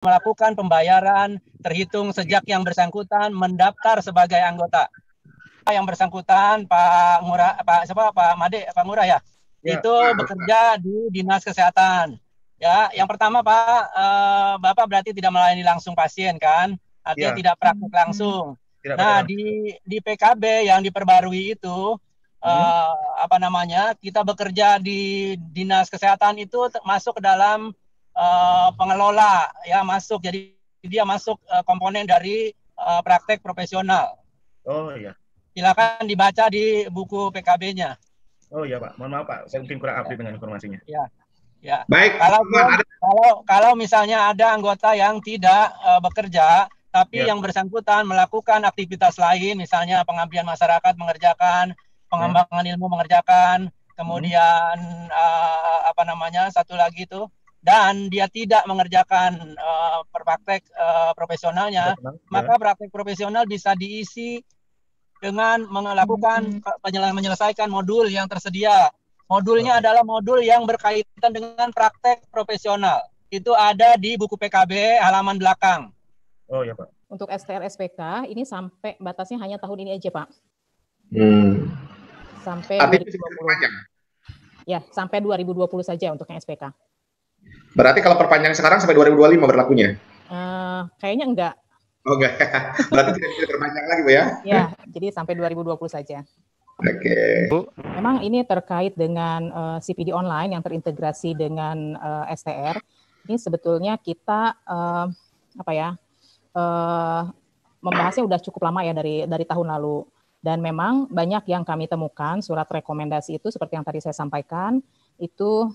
melakukan pembayaran terhitung sejak yang bersangkutan mendaftar sebagai anggota. Yang bersangkutan Pak Ngurah ya, itu bekerja di Dinas Kesehatan. Ya, yang pertama Pak, Bapak berarti tidak melayani langsung pasien kan? Artinya tidak praktik langsung. Nah, di PKB yang diperbarui itu kita bekerja di Dinas Kesehatan itu masuk ke dalam pengelola ya, masuk. Jadi dia masuk komponen dari praktek profesional. Oh iya. Silakan dibaca di buku PKB-nya. Oh iya Pak, mohon maaf Pak, saya mungkin kurang update dengan informasinya. Ya. Baik. Kalau misalnya ada anggota yang tidak bekerja, tapi yang bersangkutan melakukan aktivitas lain, misalnya pengabdian masyarakat mengerjakan, pengembangan ilmu mengerjakan, kemudian satu lagi itu, dan dia tidak mengerjakan praktek profesionalnya, maka praktek profesional bisa diisi dengan melakukan menyelesaikan modul yang tersedia. Modulnya adalah modul yang berkaitan dengan praktek profesional. Itu ada di buku PKB halaman belakang. Oh ya Pak. Untuk STR SPK ini sampai batasnya hanya tahun ini aja Pak. Sampai 2020. Ya, sampai 2020 saja untuk yang SPK. Berarti kalau perpanjang sekarang sampai 2025 berlakunya? Kayaknya enggak. Oh enggak, berarti tidak bisa diperpanjang lagi Bu ya? Ya, jadi sampai 2020 saja. Oke. Memang ini terkait dengan CPD online yang terintegrasi dengan STR. Ini sebetulnya kita membahasnya udah cukup lama ya dari tahun lalu. Dan memang banyak yang kami temukan surat rekomendasi itu seperti yang tadi saya sampaikan itu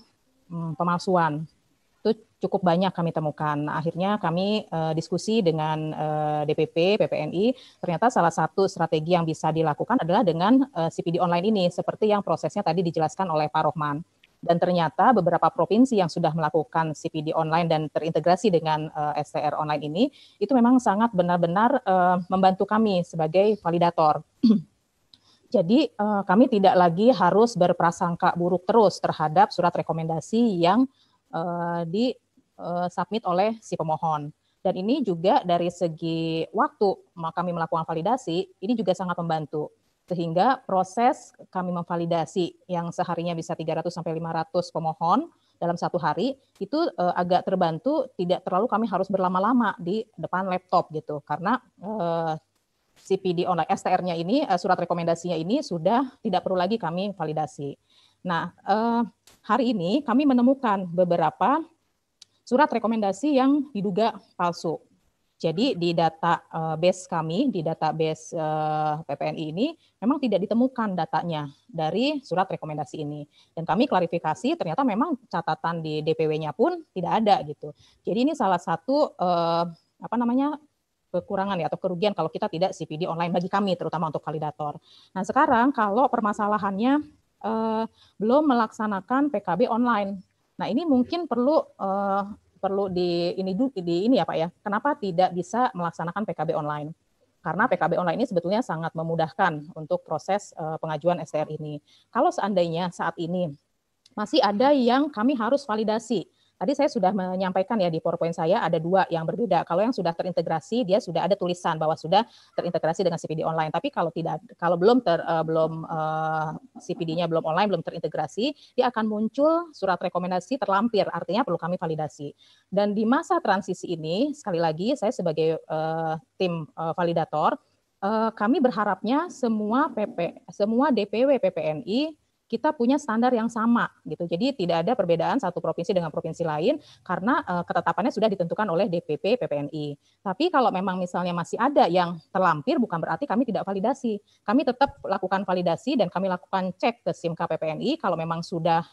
pemalsuan. Itu cukup banyak kami temukan. Nah, akhirnya kami diskusi dengan DPP, PPNI, ternyata salah satu strategi yang bisa dilakukan adalah dengan CPD online ini, seperti yang prosesnya tadi dijelaskan oleh Pak Rohman. Dan ternyata beberapa provinsi yang sudah melakukan CPD online dan terintegrasi dengan STR online ini, itu memang sangat benar-benar membantu kami sebagai validator. Jadi kami tidak lagi harus berprasangka buruk terus terhadap surat rekomendasi yang submit oleh si pemohon. Dan ini juga dari segi waktu kami melakukan validasi, ini juga sangat membantu. Sehingga proses kami memvalidasi yang seharinya bisa 300 sampai 500 pemohon dalam satu hari, itu agak terbantu, tidak terlalu kami harus berlama-lama di depan laptop gitu. Karena CPD online STR-nya ini, surat rekomendasinya ini sudah tidak perlu lagi kami validasi. Nah, hari ini kami menemukan beberapa surat rekomendasi yang diduga palsu. Jadi di database kami, di database PPNI ini memang tidak ditemukan datanya dari surat rekomendasi ini. Dan kami klarifikasi ternyata memang catatan di DPW-nya pun tidak ada gitu. Jadi ini salah satu kekurangan ya atau kerugian kalau kita tidak CPD online bagi kami terutama untuk validator. Nah, sekarang kalau permasalahannya belum melaksanakan PKB online. Nah, ini mungkin perlu di ini ya Pak ya. Kenapa tidak bisa melaksanakan PKB online? Karena PKB online ini sebetulnya sangat memudahkan untuk proses pengajuan STR ini. Kalau seandainya saat ini masih ada yang kami harus validasi. Tadi saya sudah menyampaikan ya di PowerPoint saya ada dua yang berbeda. Kalau yang sudah terintegrasi dia sudah ada tulisan bahwa sudah terintegrasi dengan CPD online. Tapi kalau belum CPD-nya belum online, belum terintegrasi, dia akan muncul surat rekomendasi terlampir. Artinya perlu kami validasi. Dan di masa transisi ini sekali lagi saya sebagai tim validator kami berharapnya semua DPW PPNI kita punya standar yang sama gitu. Jadi tidak ada perbedaan satu provinsi dengan provinsi lain karena ketetapannya sudah ditentukan oleh DPP PPNI. Tapi kalau memang misalnya masih ada yang terlampir bukan berarti kami tidak validasi. Kami tetap lakukan validasi dan kami lakukan cek ke SIMK PPNI kalau memang sudah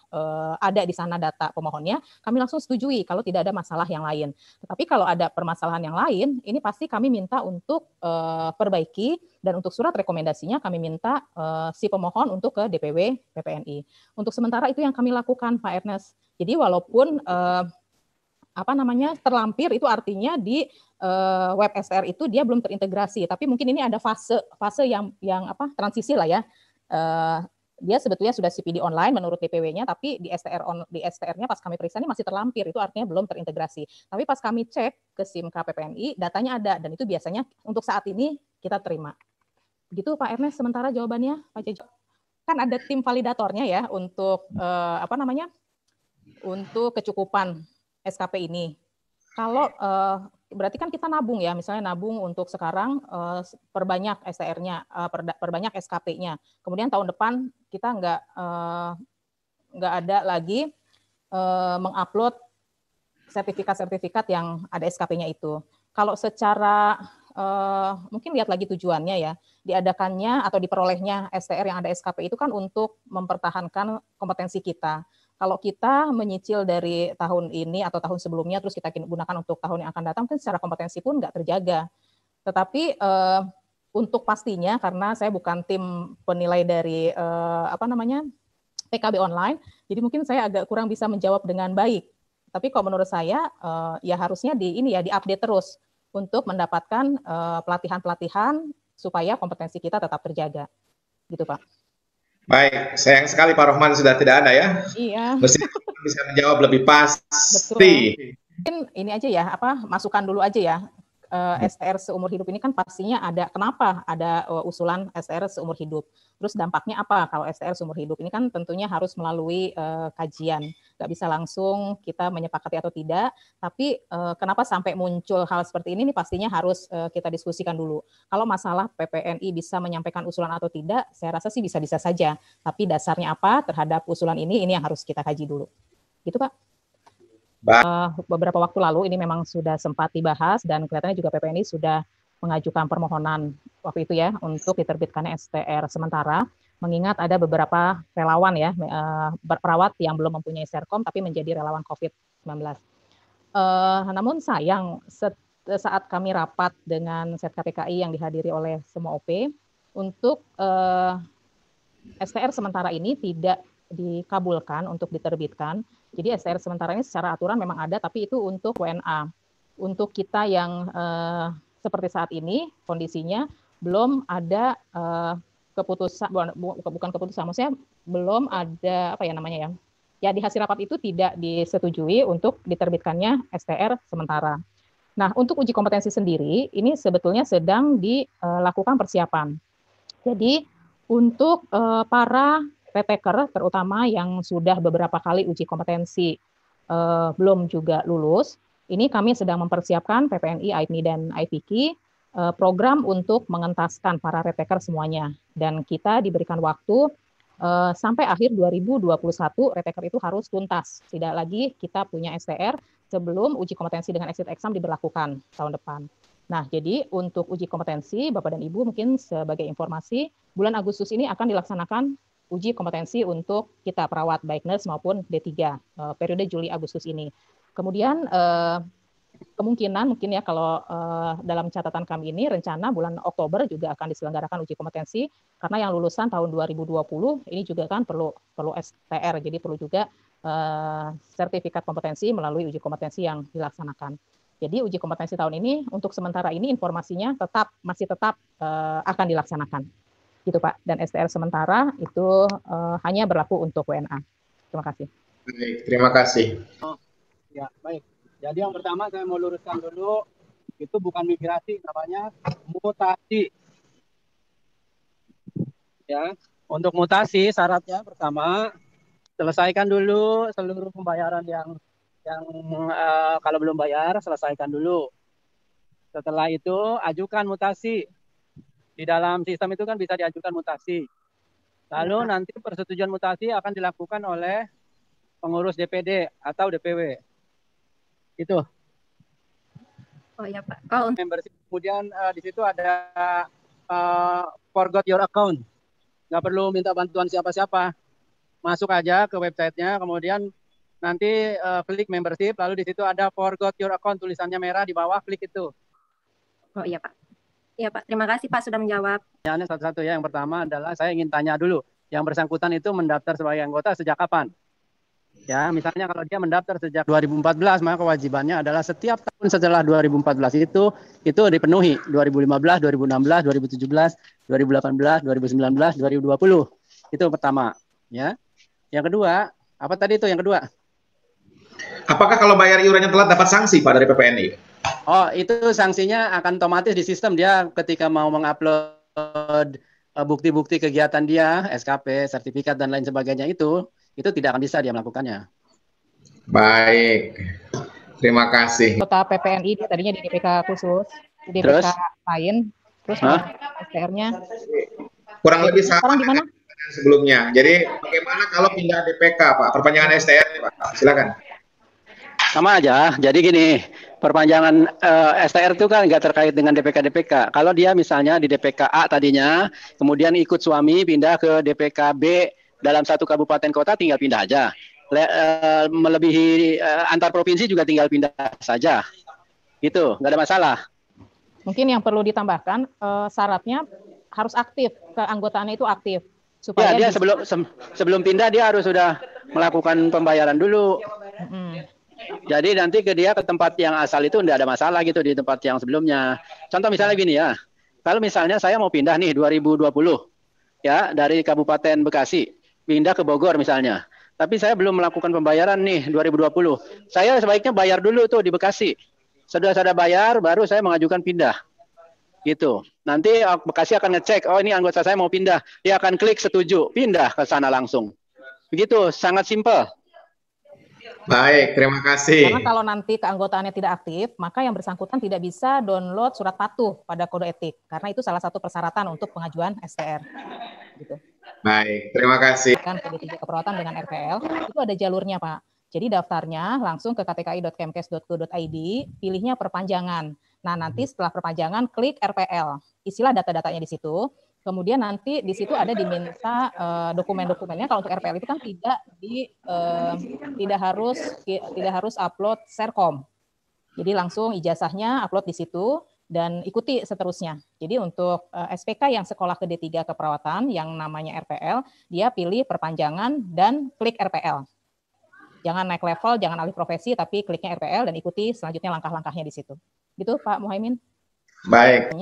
ada di sana data pemohonnya, kami langsung setujui kalau tidak ada masalah yang lain. Tetapi kalau ada permasalahan yang lain, ini pasti kami minta untuk perbaiki dan untuk surat rekomendasinya kami minta si pemohon untuk ke DPW PPNI. Untuk sementara itu yang kami lakukan Pak Ernest. Jadi walaupun terlampir itu artinya di web STR itu dia belum terintegrasi, tapi mungkin ini ada fase yang transisi lah ya. dia sebetulnya sudah CPD online menurut DPW-nya, tapi di STR-nya pas kami periksa ini masih terlampir, itu artinya belum terintegrasi. Tapi pas kami cek ke SIM KPPNI, datanya ada, dan itu biasanya untuk saat ini kita terima. Begitu Pak Ernest, sementara jawabannya Pak Jejo. Kan ada tim validatornya ya untuk untuk kecukupan SKP ini. Kalau berarti kan kita nabung ya, misalnya nabung untuk sekarang perbanyak STR-nya, perbanyak SKP-nya. Kemudian tahun depan kita nggak ada lagi mengupload sertifikat-sertifikat yang ada SKP-nya itu. Kalau secara mungkin lihat lagi tujuannya ya, diadakannya atau diperolehnya STR yang ada SKP itu kan untuk mempertahankan kompetensi kita. Kalau kita menyicil dari tahun ini atau tahun sebelumnya, terus kita gunakan untuk tahun yang akan datang, kan secara kompetensi pun nggak terjaga. Tetapi untuk pastinya, karena saya bukan tim penilai dari PKB online, jadi mungkin saya agak kurang bisa menjawab dengan baik. Tapi kalau menurut saya, ya harusnya diupdate terus untuk mendapatkan pelatihan-pelatihan supaya kompetensi kita tetap terjaga, gitu Pak. Baik, sayang sekali Pak Rohman sudah tidak ada ya. Iya. Mesti bisa menjawab lebih pasti. Betul. Mungkin ini aja ya, masukan dulu aja ya. STR seumur hidup ini kan pastinya ada, kenapa ada usulan STR seumur hidup. Terus dampaknya apa kalau STR seumur hidup? Ini kan tentunya harus melalui kajian. Nggak bisa langsung kita menyepakati atau tidak. Tapi kenapa sampai muncul hal seperti ini pastinya harus kita diskusikan dulu. Kalau masalah PPNI bisa menyampaikan usulan atau tidak, saya rasa sih bisa-bisa saja. Tapi dasarnya apa terhadap usulan ini yang harus kita kaji dulu. Gitu Pak. Beberapa waktu lalu ini memang sudah sempat dibahas dan kelihatannya juga PPNI sudah mengajukan permohonan waktu itu ya untuk diterbitkannya STR sementara, mengingat ada beberapa relawan ya, perawat yang belum mempunyai Serkom tapi menjadi relawan COVID-19. Namun sayang saat kami rapat dengan SET-KPKI yang dihadiri oleh semua OP, untuk STR sementara ini tidak dikabulkan untuk diterbitkan. Jadi STR sementara ini secara aturan memang ada, tapi itu untuk WNA. Untuk kita yang seperti saat ini kondisinya belum ada keputusan, bukan keputusan, maksudnya belum ada ya di hasil rapat itu tidak disetujui untuk diterbitkannya STR sementara. Nah, untuk uji kompetensi sendiri ini sebetulnya sedang dilakukan persiapan. Jadi untuk para Reteker terutama yang sudah beberapa kali uji kompetensi belum juga lulus, ini kami sedang mempersiapkan PPNI, AIPMI, dan IPK program untuk mengentaskan para Reteker semuanya. Dan kita diberikan waktu sampai akhir 2021 Reteker itu harus tuntas. Tidak lagi kita punya STR sebelum uji kompetensi dengan exit exam diberlakukan tahun depan. Nah, jadi untuk uji kompetensi, Bapak dan Ibu mungkin sebagai informasi, bulan Agustus ini akan dilaksanakan uji kompetensi untuk kita perawat baik nurse maupun D3 periode Juli-Agustus ini. Kemudian kemungkinan mungkin ya kalau dalam catatan kami ini rencana bulan Oktober juga akan diselenggarakan uji kompetensi karena yang lulusan tahun 2020 ini juga kan perlu STR, jadi perlu juga sertifikat kompetensi melalui uji kompetensi yang dilaksanakan. Jadi uji kompetensi tahun ini untuk sementara ini informasinya masih tetap akan dilaksanakan. Gitu Pak, dan STR sementara itu hanya berlaku untuk WNA. Terima kasih. Baik, terima kasih. Ya, baik. Jadi yang pertama saya mau luruskan dulu, itu bukan migrasi, namanya mutasi. Ya, untuk mutasi syaratnya pertama selesaikan dulu seluruh pembayaran yang kalau belum bayar selesaikan dulu. Setelah itu ajukan mutasi. Di dalam sistem itu kan bisa diajukan mutasi. Lalu nanti persetujuan mutasi akan dilakukan oleh pengurus DPD atau DPW. Itu. Oh ya Pak. Oh, membership. Kemudian di situ ada forgot your account. Nggak perlu minta bantuan siapa-siapa. Masuk aja ke websitenya, kemudian nanti klik membership, lalu di situ ada forgot your account, tulisannya merah di bawah, klik itu. Oh iya Pak. Ya Pak, terima kasih Pak sudah menjawab. Pertanyaannya satu-satu ya. Yang pertama adalah saya ingin tanya dulu, yang bersangkutan itu mendaftar sebagai anggota sejak kapan? Ya, misalnya kalau dia mendaftar sejak 2014, maka kewajibannya adalah setiap tahun setelah 2014 itu dipenuhi. 2015, 2016, 2017, 2018, 2019, 2020. Itu pertama, ya. Yang kedua, apa tadi itu yang kedua? Apakah kalau bayar iurannya telat dapat sanksi Pak dari PPNI? Oh, itu sanksinya akan otomatis di sistem. Dia ketika mau mengupload bukti-bukti kegiatan dia, SKP, sertifikat dan lain sebagainya itu tidak akan bisa dia melakukannya. Baik, terima kasih. Kota PPNI dia tadinya di DPK khusus, di DPK Terus? lain, terus STR-nya. Kurang lebih sama Sekarang di mana? dengan sebelumnya. Jadi bagaimana kalau pindah DPK Pak? Perpanjangan STR Pak, silakan. Sama aja. Jadi gini, perpanjangan STR itu kan nggak terkait dengan DPK-DPK. Kalau dia misalnya di DPK A tadinya, kemudian ikut suami pindah ke DPK B dalam satu kabupaten kota, tinggal pindah aja. Melebihi antar provinsi juga tinggal pindah saja. Gitu, nggak ada masalah. Mungkin yang perlu ditambahkan, syaratnya harus aktif, keanggotaannya itu aktif. Supaya Ya, dia sebelum pindah dia harus sudah melakukan pembayaran dulu. Jadi nanti dia ke tempat yang asal itu tidak ada masalah gitu di tempat yang sebelumnya. Contoh misalnya gini ya, kalau misalnya saya mau pindah nih 2020 ya dari Kabupaten Bekasi pindah ke Bogor misalnya, tapi saya belum melakukan pembayaran nih 2020, saya sebaiknya bayar dulu tuh di Bekasi. Sudah bayar, baru saya mengajukan pindah. Gitu. Nanti Bekasi akan ngecek, oh ini anggota saya mau pindah, dia akan klik setuju, pindah ke sana langsung. Begitu, sangat simpel. Baik, terima kasih. Karena kalau nanti keanggotaannya tidak aktif, maka yang bersangkutan tidak bisa download surat patuh pada kode etik. Karena itu salah satu persyaratan untuk pengajuan STR. Gitu. Baik, terima kasih. Kan kode 3 keperawatan dengan RPL, itu ada jalurnya Pak. Jadi daftarnya langsung ke ktki.kemkes.go.id, pilihnya perpanjangan. Nah nanti setelah perpanjangan, klik RPL. Isilah data-datanya di situ. Kemudian nanti di situ ada diminta dokumen-dokumennya. Kalau untuk RPL itu kan tidak harus upload Serkom. Jadi langsung ijazahnya upload di situ dan ikuti seterusnya. Jadi untuk SPK yang sekolah ke D3 keperawatan yang namanya RPL, dia pilih perpanjangan dan klik RPL. Jangan naik level, jangan alih profesi, tapi kliknya RPL dan ikuti selanjutnya langkah-langkahnya di situ. Gitu Pak Muhaimin. Baik.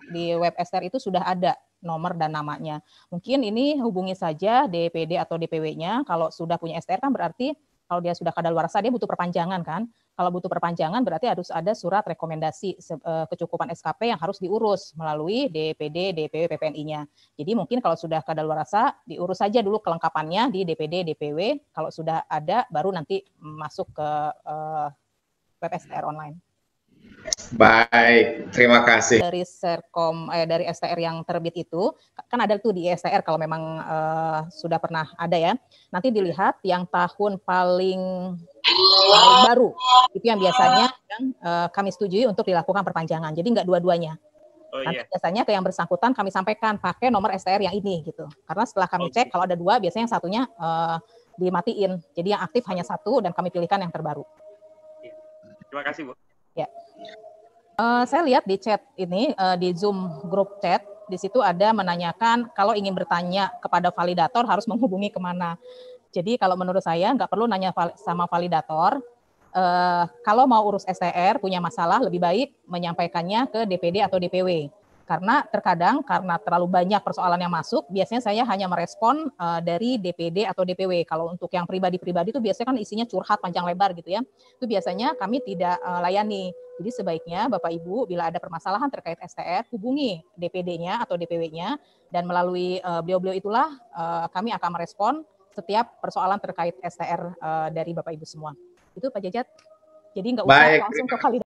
Di web STR itu sudah ada nomor dan namanya. Mungkin ini hubungi saja DPD atau DPW-nya. Kalau sudah punya STR kan berarti kalau dia sudah kadaluarsa dia butuh perpanjangan kan. Kalau butuh perpanjangan berarti harus ada surat rekomendasi kecukupan SKP yang harus diurus melalui DPD, DPW, PPNI-nya. Jadi mungkin kalau sudah kadaluarsa diurus saja dulu kelengkapannya di DPD, DPW. Kalau sudah ada baru nanti masuk ke web STR online. Baik, terima kasih. Dari Serkom, dari STR yang terbit itu, kan ada tuh di STR kalau memang sudah pernah ada ya. Nanti dilihat yang tahun paling baru, itu yang biasanya yang kami setujui untuk dilakukan perpanjangan. Jadi nggak dua-duanya. Nanti biasanya ke yang bersangkutan kami sampaikan pakai nomor STR yang ini gitu. Karena setelah kami cek kalau ada dua, biasanya yang satunya dimatiin. Jadi yang aktif hanya satu dan kami pilihkan yang terbaru. Terima kasih, Bu. Ya. Saya lihat di chat ini, di Zoom grup chat, di situ ada menanyakan kalau ingin bertanya kepada validator harus menghubungi kemana. Jadi kalau menurut saya nggak perlu nanya sama validator. Kalau mau urus STR, punya masalah, lebih baik menyampaikannya ke DPD atau DPW. Karena terkadang karena terlalu banyak persoalan yang masuk, biasanya saya hanya merespon dari DPD atau DPW. Kalau untuk yang pribadi-pribadi itu biasanya kan isinya curhat panjang lebar gitu ya. Itu biasanya kami tidak layani. Jadi sebaiknya Bapak Ibu bila ada permasalahan terkait STR, hubungi DPD-nya atau DPW-nya dan melalui beliau-beliau itulah kami akan merespon setiap persoalan terkait STR dari Bapak Ibu semua. Itu Pak Jajat. Jadi nggak usah langsung ke validator.